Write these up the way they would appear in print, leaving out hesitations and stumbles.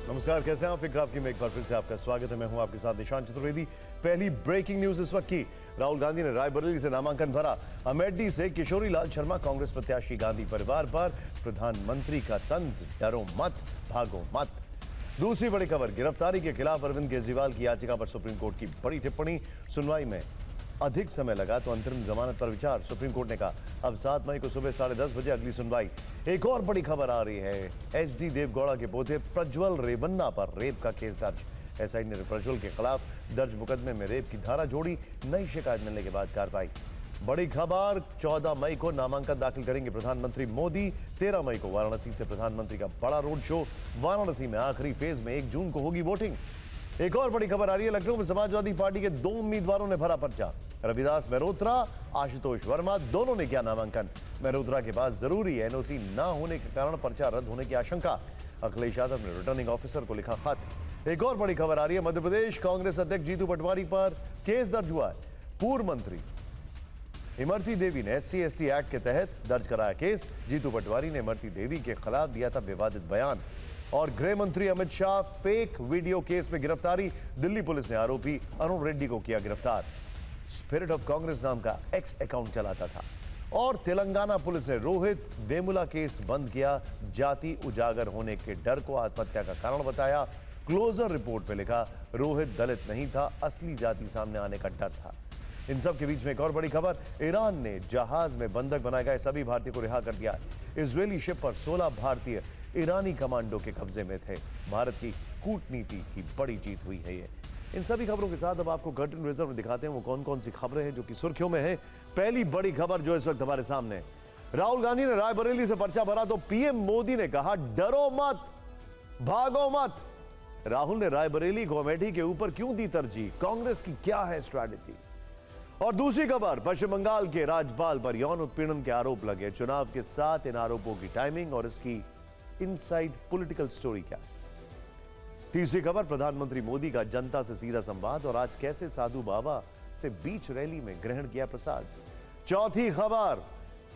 नमस्कार, कैसे हैं आप? फिक्र आपकी में एक बार फिर से आपका स्वागत है। मैं हूं आपके साथ निशांत चतुर्वेदी। पहली ब्रेकिंग न्यूज इस वक्त की। राहुल गांधी ने रायबरेली से नामांकन भरा। अमेठी से किशोरी लाल शर्मा कांग्रेस प्रत्याशी। गांधी परिवार पर प्रधानमंत्री का तंज, डरो मत भागो मत। दूसरी बड़ी खबर, गिरफ्तारी के खिलाफ अरविंद केजरीवाल की याचिका पर सुप्रीम कोर्ट की बड़ी टिप्पणी। सुनवाई में अधिक समय लगा तो अंतरिम जमानत पर विचार। सुप्रीम कोर्ट ने कहा अब 7 मई को सुबह 10:30 बजे अगली सुनवाई। एक और बड़ी खबर आ रही है, एचडी देवगौड़ा के पोते प्रज्वल रेवन्ना पर रेप का केस दर्ज। एसआईटी ने प्रज्वल के खिलाफ दर्ज मुकदमे में रेप की धारा जोड़ी। नई शिकायत मिलने के बाद कार्रवाई। बड़ी खबर, 14 मई को नामांकन दाखिल करेंगे प्रधानमंत्री मोदी। 13 मई को वाराणसी से प्रधानमंत्री का बड़ा रोड शो। वाराणसी में आखिरी फेज में 1 जून को होगी वोटिंग। एक और बड़ी खबर आ रही है, लखनऊ में समाजवादी पार्टी के 2 उम्मीदवारों ने भरा पर्चा। रविदास मेहरोत्रा, आशुतोष वर्मा, दोनों ने किया नामांकन। मेहरोत्रा के पास जरूरी एनओसी न होने के कारण पर्चा रद्द होने की आशंका। अखिलेश यादव ने रिटर्निंग ऑफिसर को लिखा खत। एक और बड़ी खबर आ रही है, मध्य प्रदेश कांग्रेस अध्यक्ष जीतू पटवारी पर केस दर्ज हुआ है। पूर्व मंत्री इमरती देवी ने SC/ST एक्ट के तहत दर्ज कराया केस। जीतू पटवारी ने इमरती देवी के खिलाफ दिया था विवादित बयान। और गृह मंत्री Amit Shah fake video case में गिरफ्तारी। दिल्ली पुलिस ने आरोपी अरुण रेड्डी को किया गिरफ्तार। स्पिरिट ऑफ कांग्रेस नाम का एक्स अकाउंट चलाता था। और तेलंगाना पुलिस ने रोहित वेमुला केस बंद किया। जाति उजागर होने के डर को आत्महत्या का कारण बताया। क्लोजर रिपोर्ट में लिखा रोहित दलित नहीं था, असली जाति सामने आने का डर था। इन सब के बीच में एक और बड़ी खबर, ईरान ने जहाज में बंधक बनाए गए सभी भारतीयों को रिहा कर दिया। इजरायली शिप पर 16 भारतीय ईरानी कमांडो के कब्जे में थे। भारत की कूटनीति की बड़ी जीत हुई है ये। इन सभी खबरों के साथ अब आपको कर्टन रिजर्व में दिखाते हैं वो कौन कौन सी खबरें हैं जो कि सुर्खियों में है। पहली बड़ी खबर जो इस वक्त हमारे सामने है, राहुल गांधी ने रायबरेली से पर्चा भरा तो पीएम मोदी ने कहा डरो मत भागो मत। राहुल ने रायबरेली को अमेठी के ऊपर क्यों दी तरजीह? कांग्रेस की क्या है स्ट्रैटेजी? और दूसरी खबर, पश्चिम बंगाल के राज्यपाल पर यौन उत्पीड़न के आरोप लगे। चुनाव के साथ इन आरोपों की टाइमिंग और इसकी इनसाइड पॉलिटिकल स्टोरी क्या? तीसरी खबर, प्रधानमंत्री मोदी का जनता से सीधा संवाद और आज कैसे साधु बाबा से बीच रैली में ग्रहण किया प्रसाद। चौथी खबर,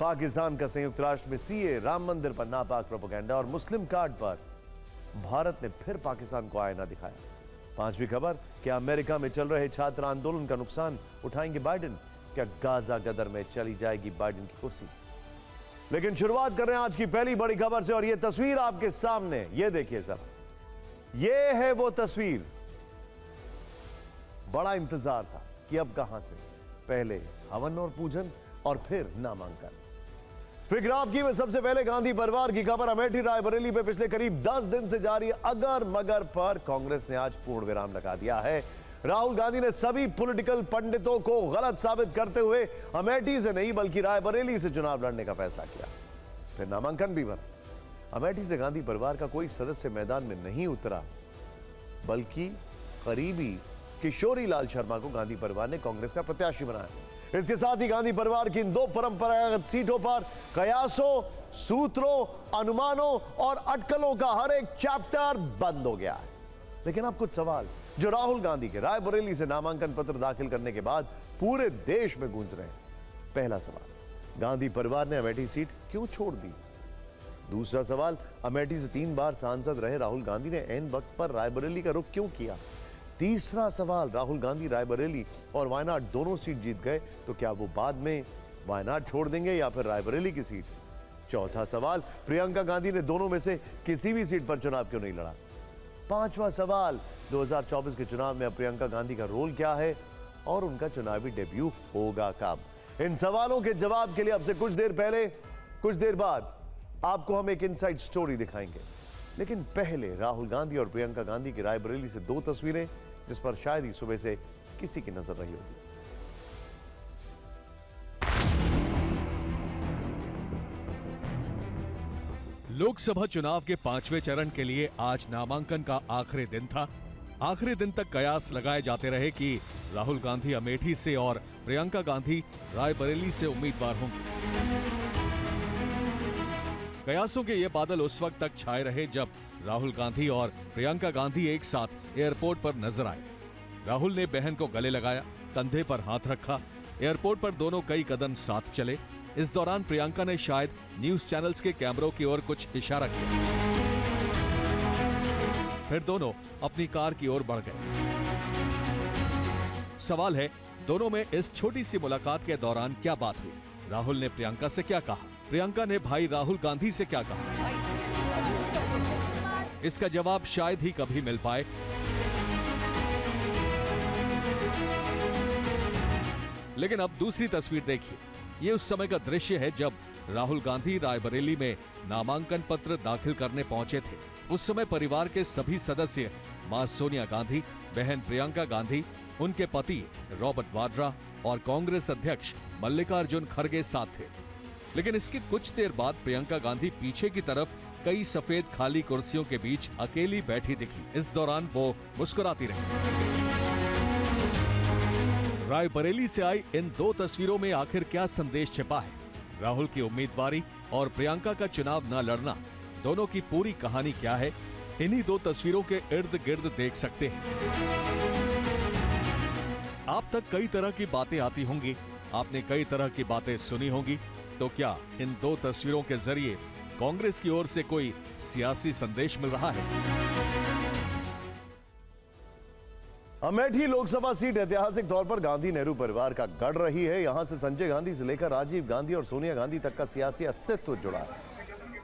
पाकिस्तान का संयुक्त राष्ट्र में सीए, राम मंदिर पर नापाक प्रोपेगेंडा और मुस्लिम कार्ड पर भारत ने फिर पाकिस्तान को आईना दिखाया। पांचवी खबर, क्या अमेरिका में चल रहे छात्र आंदोलन का नुकसान उठाएंगे बाइडेन? क्या गाजा गदर में चली जाएगी बाइडेन की कुर्सी? लेकिन शुरुआत कर रहे हैं आज की पहली बड़ी खबर से और यह तस्वीर आपके सामने, यह देखिए सर, यह है वो तस्वीर। बड़ा इंतजार था कि अब कहां से, पहले हवन और पूजन और फिर नामांकन। फिक्र आपकी में सबसे पहले गांधी परिवार की खबर। अमेठी रायबरेली पे पिछले करीब 10 दिन से जारी अगर मगर पर कांग्रेस ने आज पूर्ण विराम लगा दिया है। राहुल गांधी ने सभी पॉलिटिकल पंडितों को गलत साबित करते हुए अमेठी से नहीं बल्कि रायबरेली से चुनाव लड़ने का फैसला किया। फिर नामांकन भी भरा। अमेठी से गांधी परिवार का कोई सदस्य मैदान में नहीं उतरा, बल्कि करीबी किशोरी लाल शर्मा को गांधी परिवार ने कांग्रेस का प्रत्याशी बनाया। इसके साथ ही गांधी परिवार की इन 2 परंपरागत सीटों पर कयासों, सूत्रों, अनुमानों और अटकलों का हर एक चैप्टर बंद हो गया है। लेकिन अब कुछ सवाल जो राहुल गांधी के रायबरेली से नामांकन पत्र दाखिल करने के बाद पूरे देश में गूंज रहे हैं। पहला सवाल, गांधी परिवार ने अमेठी सीट क्यों छोड़ दी? दूसरा सवाल, अमेठी से 3 बार सांसद रहे राहुल गांधी ने ऐन वक्त पर रायबरेली का रुख क्यों किया? तीसरा सवाल, राहुल गांधी रायबरेली और वायनाड दोनों सीट जीत गए तो क्या वो बाद में वायनाड छोड़ देंगे या फिर रायबरेली की सीट? चौथा सवाल, प्रियंका गांधी ने दोनों में से किसी भी सीट पर चुनाव क्यों नहीं लड़ा? पांचवा सवाल, 2024 के चुनाव में प्रियंका गांधी का रोल क्या है और उनका चुनावी डेब्यू होगा कब? इन सवालों के जवाब के लिए अब से कुछ देर बाद आपको हम एक इनसाइड स्टोरी दिखाएंगे। लेकिन पहले राहुल गांधी और प्रियंका गांधी की रायबरेली से 2 तस्वीरें जिस पर शायद ही सुबह से किसी की नजर रही होगी। लोकसभा चुनाव के 5वें चरण के लिए आज नामांकन का आखिरी दिन था। आखिरी दिन तक कयास लगाए जाते रहे कि राहुल गांधी अमेठी से और प्रियंका गांधी रायबरेली से उम्मीदवार होंगे। कयासों के ये बादल उस वक्त तक छाए रहे जब राहुल गांधी और प्रियंका गांधी एक साथ एयरपोर्ट पर नजर आए। राहुल ने बहन को गले लगाया, कंधे पर हाथ रखा। एयरपोर्ट पर दोनों कई कदम साथ चले। इस दौरान प्रियंका ने शायद न्यूज चैनल्स के कैमरों की ओर कुछ इशारा किया। फिर दोनों अपनी कार की ओर बढ़ गए। सवाल है, दोनों में इस छोटी सी मुलाकात के दौरान क्या बात हुई? राहुल ने प्रियंका से क्या कहा? प्रियंका ने भाई राहुल गांधी से क्या कहा? इसका जवाब शायद ही कभी मिल पाए। लेकिन अब दूसरी तस्वीर देखिए। ये उस समय का दृश्य है जब राहुल गांधी रायबरेली में नामांकन पत्र दाखिल करने पहुंचे थे। उस समय परिवार के सभी सदस्य मां सोनिया गांधी, बहन प्रियंका गांधी, उनके पति रॉबर्ट वाड्रा और कांग्रेस अध्यक्ष मल्लिकार्जुन खड़गे साथ थे। लेकिन इसके कुछ देर बाद प्रियंका गांधी पीछे की तरफ कई सफेद खाली कुर्सियों के बीच अकेली बैठी दिखी। इस दौरान वो मुस्कुराती रही। रायबरेली से आई इन दो तस्वीरों में आखिर क्या संदेश छिपा है? राहुल की उम्मीदवारी और प्रियंका का चुनाव न लड़ना, दोनों की पूरी कहानी क्या है? इन्हीं दो तस्वीरों के इर्द गिर्द देख सकते हैं। आप तक कई तरह की बातें आती होंगी, आपने कई तरह की बातें सुनी होंगी। तो क्या इन दो तस्वीरों के जरिए कांग्रेस की ओर से कोई सियासी संदेश मिल रहा है? अमेठी लोकसभा सीट ऐतिहासिक तौर पर गांधी नेहरू परिवार का गढ़ रही है। यहां से संजय गांधी से लेकर राजीव गांधी और सोनिया गांधी तक का सियासी अस्तित्व जुड़ा है।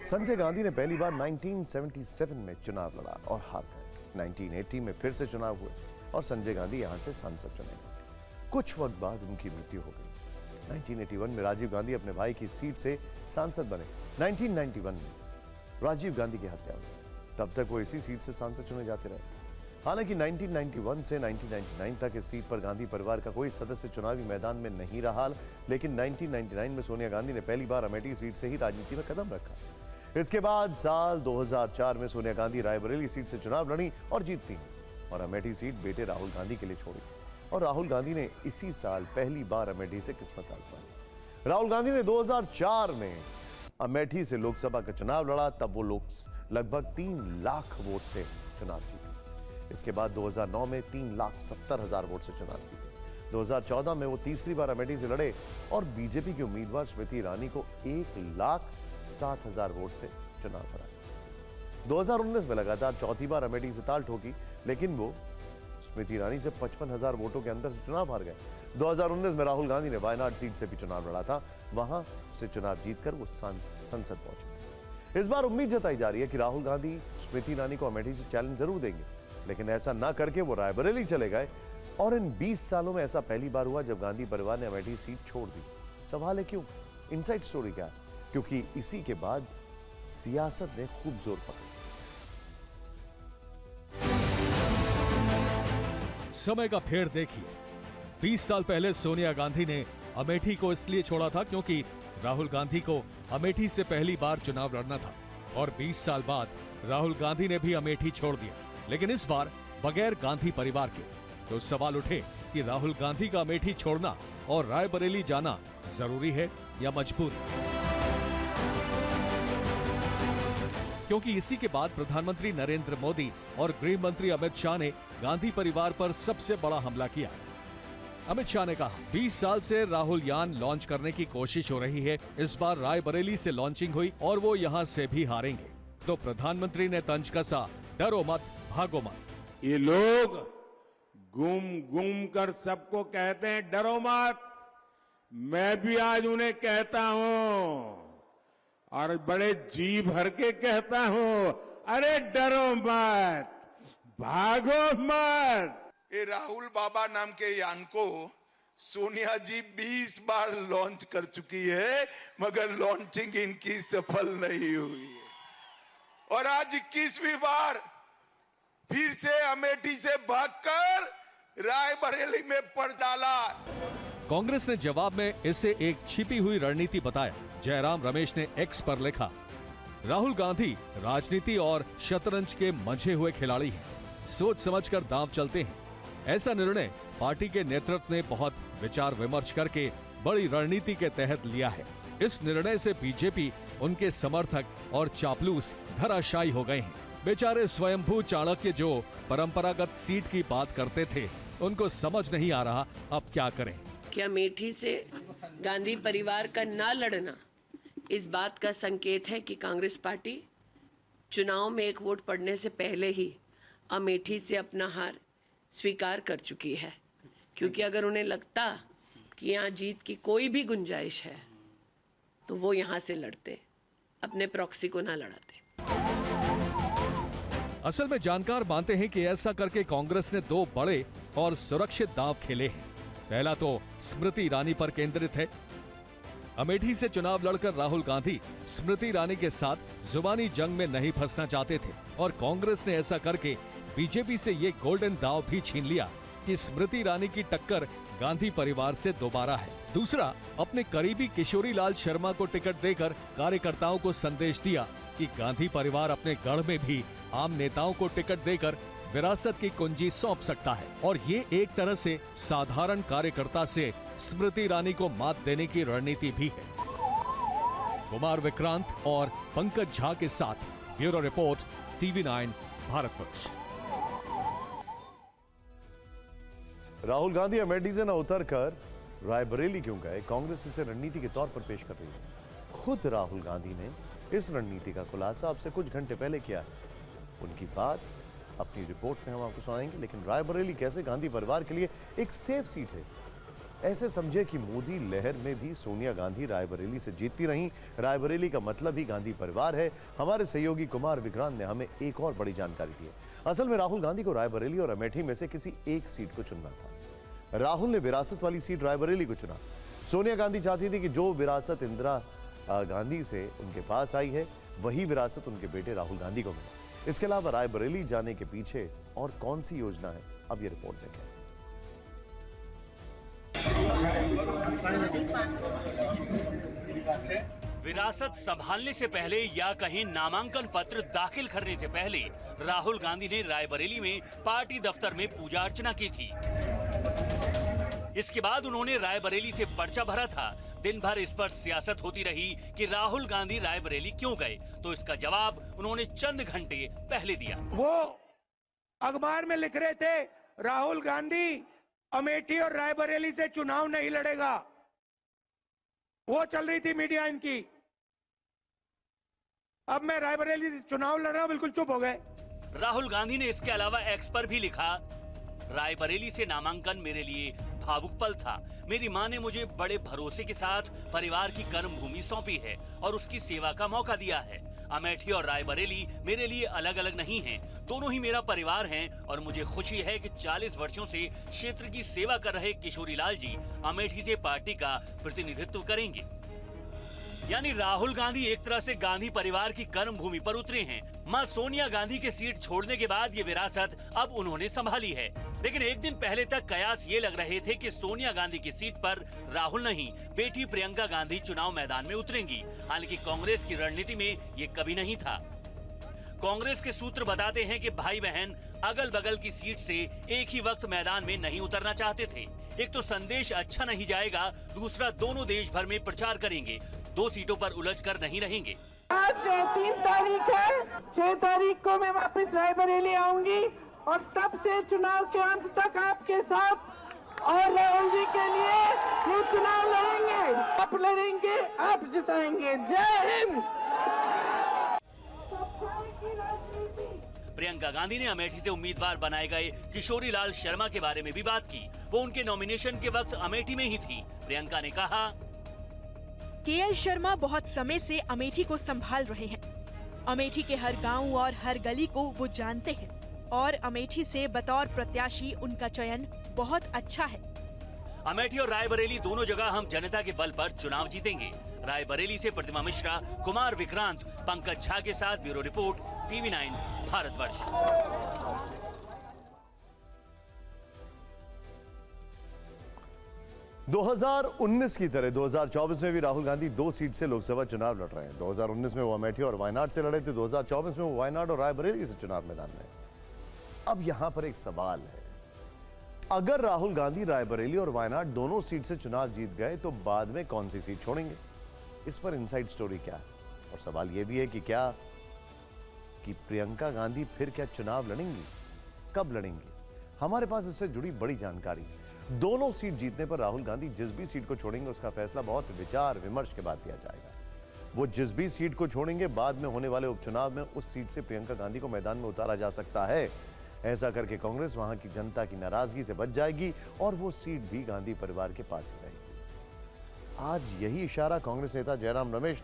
संजय गांधी ने पहली बार 1977 में चुनाव लड़ा और हार गए। 1980 में फिर से चुनाव हुए और संजय गांधी यहां से सांसद चुने गए। कुछ वक्त बाद उनकी मृत्यु हो गई। 1981 में राजीव गांधी अपने भाई की सीट से सांसद बने। 1991 में राजीव गांधी की हत्या हुई। तब तक वो इसी सीट से सांसद चुने जाते रहे। हालांकि 1991 से 1999 तक इस सीट पर गांधी परिवार का कोई सदस्य चुनावी मैदान में नहीं रहा। लेकिन 1999 में सोनिया गांधी ने पहली बार अमेठी सीट से ही राजनीति में कदम रखा। इसके बाद साल 2004 में सोनिया गांधी रायबरेली सीट से चुनाव लड़ी और जीतती और अमेठी सीट बेटे राहुल गांधी के लिए छोड़ी। और राहुल गांधी ने इसी साल पहली बार अमेठी से किस्मत आजमाई। राहुल गांधी ने 2004 में अमेठी से लोकसभा का चुनाव लड़ा। तब वो लोग लगभग 3 लाख वोट से चुनाव जीते। इसके बाद 2009 में 3,70,000 वोट से चुनाव जीते। 2014 में वो तीसरी बार अमेठी से लड़े और बीजेपी की उम्मीदवार स्मृति ईरानी को 1,07,000 वोट से चुनाव हराया। 2019 में लगातार चौथी बार अमेठी से ताल ठोकी, लेकिन वो स्मृति ईरानी से 55,000 वोटों के अंदर से चुनाव हार गए। 2019 में राहुल गांधी ने वायनाड सीट से भी चुनाव लड़ा था। वहां से चुनाव जीतकर वो संसद पहुंचे। इस बार उम्मीद जताई जा रही है कि राहुल गांधी स्मृति ईरानी को अमेठी से चैलेंज जरूर देंगे, लेकिन ऐसा ना करके वो रायबरेली चले गए। और इन 20 सालों में ऐसा पहली बार हुआ जब गांधी परिवार ने अमेठी सीट छोड़ दी। सवाल है क्यों? इनसाइड स्टोरी क्या है? क्योंकि इसी के बाद सियासत ने खूब जोर पकड़ा। समय का फेर देखिए। 20 साल पहले सोनिया गांधी ने अमेठी को इसलिए छोड़ा था क्योंकि राहुल गांधी को अमेठी से पहली बार चुनाव लड़ना था। और 20 साल बाद राहुल गांधी ने भी अमेठी छोड़ दिया, लेकिन इस बार बगैर गांधी परिवार के। तो सवाल उठे कि राहुल गांधी का अमेठी छोड़ना और रायबरेली जाना जरूरी है या मजबूरी? क्योंकि इसी के बाद प्रधानमंत्री नरेंद्र मोदी और गृह मंत्री अमित शाह ने गांधी परिवार पर सबसे बड़ा हमला किया। अमित शाह ने कहा, 20 साल से राहुल यान लॉन्च करने की कोशिश हो रही है। इस बार रायबरेली से लॉन्चिंग हुई और वो यहां से भी हारेंगे। तो प्रधानमंत्री ने तंज कसा, डरो मत, भागो मत। ये लोग घूम कर सबको कहते हैं डरो मत। मैं भी आज उन्हें कहता हूं और बड़े जी भर के कहता हूं, अरे डरो मत, भागो मत। ये राहुल बाबा नाम के यान को सोनिया जी 20 बार लॉन्च कर चुकी है, मगर लॉन्चिंग इनकी सफल नहीं हुई है। और आज 21वीं बार फिर से अमेठी से भागकर रायबरेली में पड़ डाला। कांग्रेस ने जवाब में इसे एक छिपी हुई रणनीति बताया। जयराम रमेश ने एक्स पर लिखा, राहुल गांधी राजनीति और शतरंज के मंझे हुए खिलाड़ी हैं, सोच समझकर दांव चलते हैं। ऐसा निर्णय पार्टी के नेतृत्व ने बहुत विचार विमर्श करके बड़ी रणनीति के तहत लिया है। इस निर्णय से बीजेपी, उनके समर्थक और चापलूस धराशायी हो गए हैं। बेचारे स्वयंभू चाणक्य जो परंपरागत सीट की बात करते थे, उनको समझ नहीं आ रहा अब क्या करें। क्या अमेठी से गांधी परिवार का ना लड़ना इस बात का संकेत है कि कांग्रेस पार्टी चुनाव में एक वोट पड़ने से पहले ही अमेठी से अपना हार स्वीकार कर चुकी है, क्योंकि अगर उन्हें लगता कि यहाँ जीत की कोई भी गुंजाइश है तो वो यहाँ से लड़ते, अपने प्रॉक्सी को ना लड़ाते। असल में जानकार मानते हैं कि ऐसा करके कांग्रेस ने दो बड़े और सुरक्षित दांव खेले हैं। पहला तो स्मृति ईरानी पर केंद्रित है। अमेठी से चुनाव लड़कर राहुल गांधी स्मृति ईरानी के साथ जुबानी जंग में नहीं फंसना चाहते थे और कांग्रेस ने ऐसा करके बीजेपी से ये गोल्डन दांव भी छीन लिया कि स्मृति ईरानी की टक्कर गांधी परिवार से दोबारा है। दूसरा, अपने करीबी किशोरी लाल शर्मा को टिकट देकर कार्यकर्ताओं को संदेश दिया कि गांधी परिवार अपने गढ़ में भी आम नेताओं को टिकट देकर विरासत की कुंजी सौंप सकता है और ये एक तरह से साधारण कार्यकर्ता से स्मृति ईरानी को मात देने की रणनीति भी है। कुमार विक्रांत और पंकज झा के साथ bureau report, TV9 Bharatvarsh. Rahul Gandhi Amethi से न उतरकर रायबरेली क्यों गए, कांग्रेस इसे रणनीति के तौर पर पेश कर रही है। खुद राहुल गांधी ने इस रणनीति का खुलासा अब से कुछ घंटे पहले किया है। उनकी बात अपनी रिपोर्ट में हम आपको सुनाएंगे, लेकिन रायबरेली कैसे गांधी परिवार के लिए एक सेफ सीट है। ऐसे समझे कि मोदी लहर में भी सोनिया गांधी रायबरेली से जीतती रहीं। रायबरेली का मतलब ही गांधी परिवार है। हमारे सहयोगी कुमार विक्रांत ने हमें एक और बड़ी जानकारी दी है। असल में राहुल गांधी को रायबरेली और अमेठी में से किसी एक सीट को चुनना था। राहुल ने विरासत वाली सीट रायबरेली को चुना। सोनिया गांधी चाहती थी कि जो विरासत इंदिरा गांधी से उनके पास आई है वही विरासत उनके बेटे राहुल गांधी को मिले। इसके अलावा रायबरेली जाने के पीछे और कौन सी योजना है, अब ये रिपोर्ट देखें। विरासत संभालने से पहले या कहीं नामांकन पत्र दाखिल करने से पहले राहुल गांधी ने रायबरेली में पार्टी दफ्तर में पूजा अर्चना की थी। इसके बाद उन्होंने रायबरेली से पर्चा भरा था। दिन भर इस पर सियासत होती रही कि राहुल गांधी रायबरेली क्यों गए, तो इसका जवाब उन्होंने चंद घंटे पहले दिया। वो अखबार में लिख रहे थे राहुल गांधी अमेठी और रायबरेली से चुनाव नहीं लड़ेगा। वो चल रही थी मीडिया इनकी। अब मैं रायबरेली से चुनाव लड़ रहा हूं, बिल्कुल चुप हो गए। राहुल गांधी ने इसके अलावा एक्स पर भी लिखा, रायबरेली से नामांकन मेरे लिए भावुक पल था। मेरी मां ने मुझे बड़े भरोसे के साथ परिवार की कर्म भूमि सौंपी है और उसकी सेवा का मौका दिया है। अमेठी और रायबरेली मेरे लिए अलग अलग नहीं हैं, दोनों ही मेरा परिवार हैं और मुझे खुशी है कि 40 वर्षों से क्षेत्र की सेवा कर रहे किशोरी लाल जी अमेठी से पार्टी का प्रतिनिधित्व करेंगे। यानी राहुल गांधी एक तरह से गांधी परिवार की कर्म भूमि पर उतरे हैं। मां सोनिया गांधी के सीट छोड़ने के बाद ये विरासत अब उन्होंने संभाली है। लेकिन एक दिन पहले तक कयास ये लग रहे थे कि सोनिया गांधी की सीट पर राहुल नहीं, बेटी प्रियंका गांधी चुनाव मैदान में उतरेंगी। हालांकि कांग्रेस की रणनीति में ये कभी नहीं था। कांग्रेस के सूत्र बताते हैं कि भाई बहन अगल बगल की सीट से एक ही वक्त मैदान में नहीं उतरना चाहते थे। एक तो संदेश अच्छा नहीं जाएगा, दूसरा दोनों देश भर में प्रचार करेंगे, 2 सीटों पर उलझकर नहीं रहेंगे। आज 3 तारीख है, 6 तारीख को मैं वापस रायबरेली आऊंगी और तब से चुनाव के अंत तक आपके साथ और राहुल जी के लिए ये चुनाव लड़ेंगे। आप लड़ेंगे, आप जिताएंगे। जय हिंद। प्रियंका गांधी ने अमेठी से उम्मीदवार बनाए गए किशोरी लाल शर्मा के बारे में भी बात की। वो उनके नॉमिनेशन के वक्त अमेठी में ही थी। प्रियंका ने कहा, केएल शर्मा बहुत समय से अमेठी को संभाल रहे हैं। अमेठी के हर गांव और हर गली को वो जानते हैं और अमेठी से बतौर प्रत्याशी उनका चयन बहुत अच्छा है। अमेठी और रायबरेली दोनों जगह हम जनता के बल पर चुनाव जीतेंगे। रायबरेली से प्रतिमा मिश्रा, कुमार विक्रांत, पंकज झा के साथ ब्यूरो रिपोर्ट, TV9 भारतवर्ष। 2019 की तरह 2024 में भी राहुल गांधी 2 सीट से लोकसभा चुनाव लड़ रहे हैं। 2019 में वो अमेठी और वायनाड से लड़े थे, 2024 में वो वायनाड और रायबरेली से चुनाव मैदान में। अब यहां पर एक सवाल है, अगर राहुल गांधी रायबरेली और वायनाड दोनों सीट से चुनाव जीत गए तो बाद में कौन सी सीट छोड़ेंगे? इस पर इनसाइड स्टोरी क्या है? और सवाल यह भी है कि क्या प्रियंका गांधी फिर क्या चुनाव लड़ेंगी? कब लड़ेंगी? हमारे पास इससे जुड़ी बड़ी जानकारी है। दोनों सीट जीतने पर राहुल गांधी जिस भी सीट को छोड़ेंगे उसका फैसला बहुत विचार विमर्श के बाद दिया जाएगा। वो जिस भी सीट को छोड़ेंगे बाद में होने वाले उपचुनाव में उस सीट से प्रियंका गांधी को मैदान में उतारा जा सकता है। ऐसा करके कांग्रेस वहां की जनता की नाराजगी से बच जाएगी और वो सीट भी गांधी परिवार के पास ही रहेगी। आज यही इशारा कांग्रेस नेता जयराम रमेश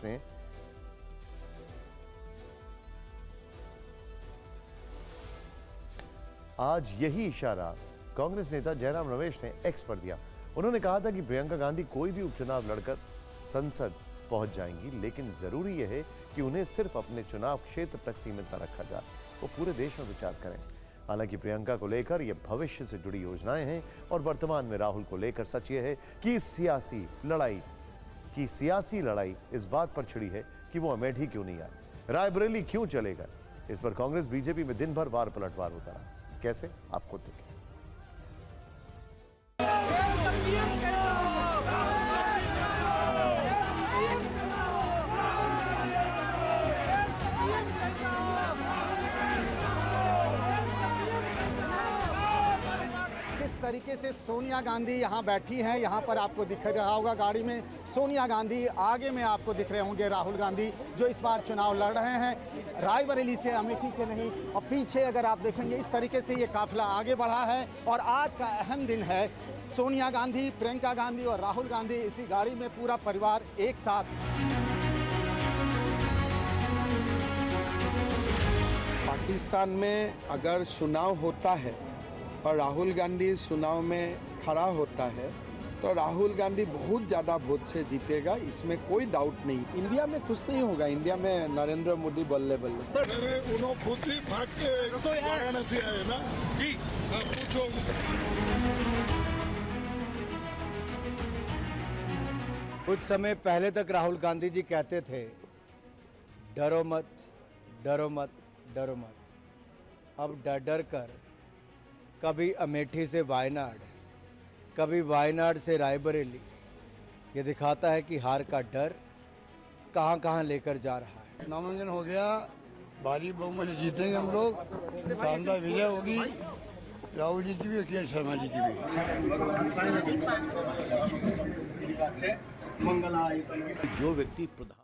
ने एक्स पर दिया। उन्होंने कहा था कि प्रियंका गांधी कोई भी उपचुनाव लड़कर संसद पहुंच जाएंगी, लेकिन जरूरी यह है कि उन्हें सिर्फ अपने चुनाव क्षेत्र तक सीमित न रखा जाए, वो पूरे देश में विचार करें। हालांकि प्रियंका को लेकर यह भविष्य से जुड़ी योजनाएं हैं और वर्तमान में राहुल को लेकर सच यह है कि सियासी लड़ाई इस बात पर छिड़ी है कि वो अमेठी क्यों नहीं आए, रायबरेली क्यों चले गए। इस पर कांग्रेस बीजेपी में दिन भर वार पलटवार होता रहा। कैसे, आप खुद देखें। किस तरीके से सोनिया गांधी यहाँ बैठी हैं, यहाँ पर आपको दिख रहा होगा गाड़ी में सोनिया गांधी, आगे में आपको दिख रहे होंगे राहुल गांधी जो इस बार चुनाव लड़ रहे हैं रायबरेली से, अमेठी से नहीं। और पीछे अगर आप देखेंगे इस तरीके से ये काफिला आगे बढ़ा है और आज का अहम दिन है। सोनिया गांधी, प्रियंका गांधी और राहुल गांधी इसी गाड़ी में पूरा परिवार एक साथ। पाकिस्तान में अगर चुनाव होता है और राहुल गांधी चुनाव में खड़ा होता है तो राहुल गांधी बहुत ज़्यादा वोट से जीतेगा, इसमें कोई डाउट नहीं। इंडिया में कुछ नहीं होगा, इंडिया में नरेंद्र मोदी बल्ले बल्ले। उन्होंने खुद ही भाग के वाराणसी से आए ना जी, पूछो। कुछ समय पहले तक राहुल गांधी जी कहते थे डरो मत, डरो मत, डरो मत। अब डर डर कर कभी अमेठी से वायनाड, कभी वायनाड से रायबरेली, ये दिखाता है कि हार का डर कहां कहां लेकर जा रहा है। नामांकन हो गया, भारी बहुमत से जीतेंगे हम लोग, शानदार विजय होगी राहुल जी की भी और के शर्मा जी की भी। जो व्यक्ति प्रधान